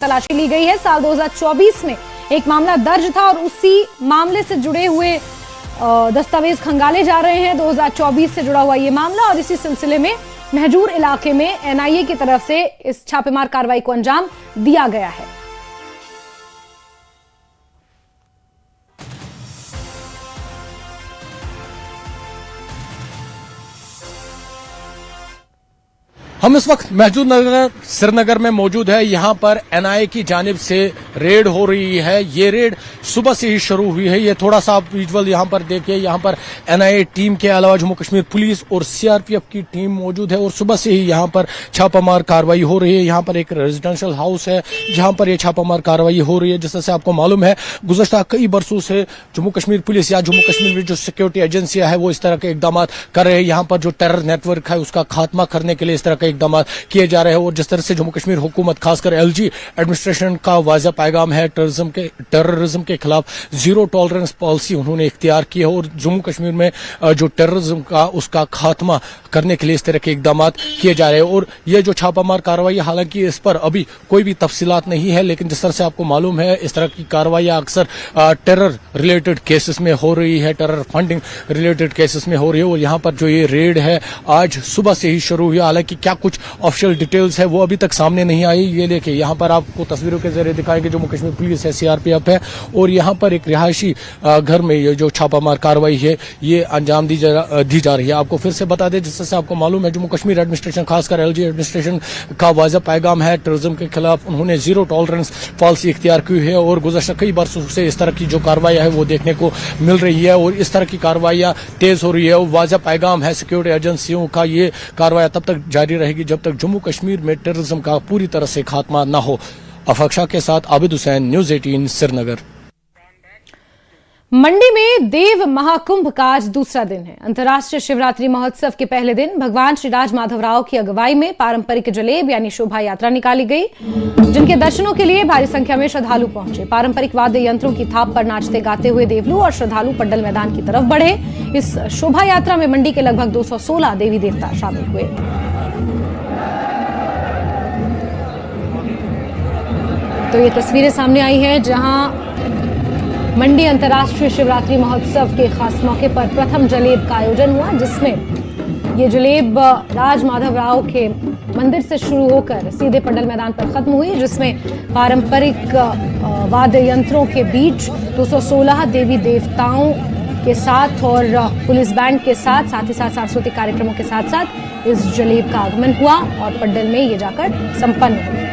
तलाशी ली गई है। साल 2024 में एक मामला दर्ज था और उसी मामले से जुड़े हुए दस्तावेज खंगाले जा रहे हैं। 2024 से जुड़ा हुआ ये मामला और इसी सिलसिले में महजूर इलाके में एनआईए की तरफ से इस छापेमार कार्रवाई को अंजाम दिया गया है। हम इस वक्त महजूद नगर श्रीनगर में मौजूद है। यहाँ पर एनआईए की जानिब से रेड हो रही है। ये रेड सुबह से ही शुरू हुई है। ये थोड़ा सा आप विजुअल यहाँ पर देखिए। यहाँ पर एनआईए टीम के अलावा जम्मू कश्मीर पुलिस और सीआरपीएफ की टीम मौजूद है और सुबह से ही यहाँ पर छापामार कार्रवाई हो रही है। यहाँ पर एक रेजिडेंशियल हाउस है जहाँ पर यह छापामार कार्रवाई हो रही है। जैसे आपको मालूम है, गुज़श्ता कई बरसों से जम्मू कश्मीर पुलिस या जम्मू कश्मीर में जो सिक्योरिटी एजेंसियां है वो इस तरह के इकदाम कर रहे हैं। यहाँ पर जो टेरर नेटवर्क है उसका खात्मा करने के लिए इस तरह के इकदाम किए जा रहे हैं। और जिस तरह से जम्मू कश्मीर हुकूमत खासकर एलजी एडमिनिस्ट्रेशन का वाज़ेह पैगाम है, टेररिज्म के खिलाफ जीरो टॉलरेंस पॉलिसी उन्होंने इख्तियार की है और जम्मू कश्मीर में जो टेररिज्म का उसका खात्मा करने के लिए इस तरह के इकदाम किए जा रहे हैं। और ये जो छापामार कार्रवाई, हालांकि इस पर अभी कोई भी तफसीलात नहीं है, लेकिन जिस तरह से आपको मालूम है इस तरह की कार्रवाइयां अक्सर टेरर रिलेटेड केसेस में हो रही है, टेरर फंडिंग रिलेटेड केसेस में हो रही है। और यहाँ पर जो ये रेड है आज सुबह से ही शुरू हुई। हालांकि क्या कुछ ऑफिशियल डिटेल्स है वो अभी तक सामने नहीं आई। ये देखिए यहाँ पर आपको तस्वीरों के जरिए दिखाएंगे जम्मू कश्मीर पुलिस है, सीआरपीएफ है और यहाँ पर एक रिहायशी घर में ये जो छापामार कार्रवाई है ये अंजाम दी जा रही है। आपको फिर से बता दें, जिससे आपको मालूम है जम्मू कश्मीर एडमिनिस्ट्रेशन खासकर एलजी एडमिनिस्ट्रेशन का वाज़ेह पैगाम है, टेररिज्म के खिलाफ उन्होंने जीरो टॉलरेंस पॉलिसी इख्तियार की है और गुज़श्ता कई बरसों से इस तरह की जो कार्रवाइयां है वो देखने को मिल रही है और इस तरह की कार्रवाइयां तेज हो रही है। और वाज़ेह पैगाम है सिक्योरिटी एजेंसियों का, ये कार्रवाइयां तब तक जारी रहेगी जब तक जम्मू कश्मीर में टेररिज्म का पूरी तरह से खात्मा न हो। अफाक के साथ आबिद हुसैन, न्यूज़ 18 श्रीनगर। मंडी में देव महाकुंभ का आज दूसरा दिन है। अंतर्राष्ट्रीय शिवरात्रि महोत्सव के पहले दिन भगवान श्री राज माधवराव की अगुवाई में पारंपरिक जलेब यानी शोभा यात्रा निकाली गई, जिनके दर्शनों के लिए भारी संख्या में श्रद्धालु पहुंचे। पारंपरिक वाद्य यंत्रों की थाप पर नाचते गाते हुए देवलू और श्रद्धालु पड्डल मैदान की तरफ बढ़े। इस शोभा यात्रा में मंडी के लगभग 216 देवी देवता शामिल हुए। तो ये तस्वीरें सामने आई हैं जहां मंडी अंतर्राष्ट्रीय शिवरात्रि महोत्सव के खास मौके पर प्रथम जलेब का आयोजन हुआ, जिसमें ये जलेब राज माधवराव के मंदिर से शुरू होकर सीधे पड्डल मैदान पर खत्म हुई, जिसमें पारंपरिक वाद्य यंत्रों के बीच 216 देवी देवताओं के साथ और पुलिस बैंड के साथ ही सांस्कृतिक कार्यक्रमों के साथ इस जलेब का आगमन हुआ और पड्डल में ये जाकर संपन्न हुआ।